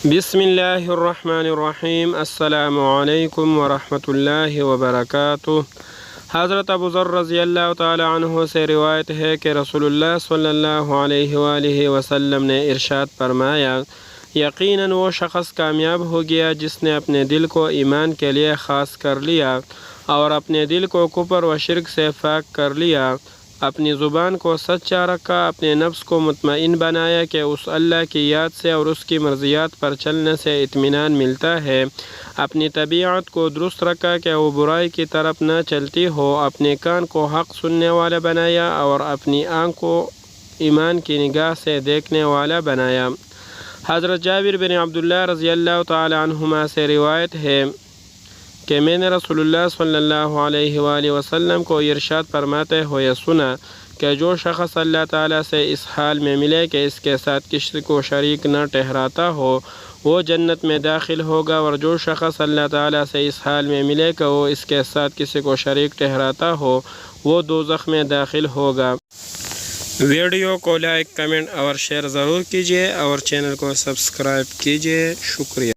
بسم اللہ الرحمن الرحیم۔ السلام علیکم ورحمۃ اللہ وبرکاتہ۔ حضرت ابو ذر رضی اللہ تعالی عنہ سے روایت ہے کہ رسول اللہ صلی اللہ علیہ وآلہ وسلم نے ارشاد فرمایا، یقیناً وہ شخص کامیاب ہو گیا جس نے اپنے دل کو ایمان کے لیے خاص کر لیا اور اپنے دل کو کفر و شرک سے پاک کر لیا، اپنی زبان کو سچا رکھا، اپنے نفس کو مطمئن بنایا کہ اس اللہ کی یاد سے اور اس کی مرضیات پر چلنے سے اطمینان ملتا ہے، اپنی طبیعت کو درست رکھا کہ وہ برائی کی طرف نہ چلتی ہو، اپنے کان کو حق سننے والا بنایا اور اپنی آنکھ کو ایمان کی نگاہ سے دیکھنے والا بنایا۔ حضرت جابر بن عبداللہ رضی اللہ تعالی عنہما سے روایت ہے کہ میں نے رسول اللہ صلی اللہ علیہ وآلہ وسلم کو ارشاد فرماتے ہوئے سنا کہ جو شخص اللہ تعالیٰ سے اس حال میں ملے کہ اس کے ساتھ کسی کو شریک نہ ٹھہراتا ہو، وہ جنت میں داخل ہوگا، اور جو شخص اللہ تعالیٰ سے اس حال میں ملے کہ وہ اس کے ساتھ کسی کو شریک ٹھہراتا ہو، وہ دوزخ میں داخل ہوگا۔ ویڈیو کو لائک، کمنٹ اور شیئر ضرور کیجیے اور چینل کو سبسکرائب کیجیے۔ شکریہ۔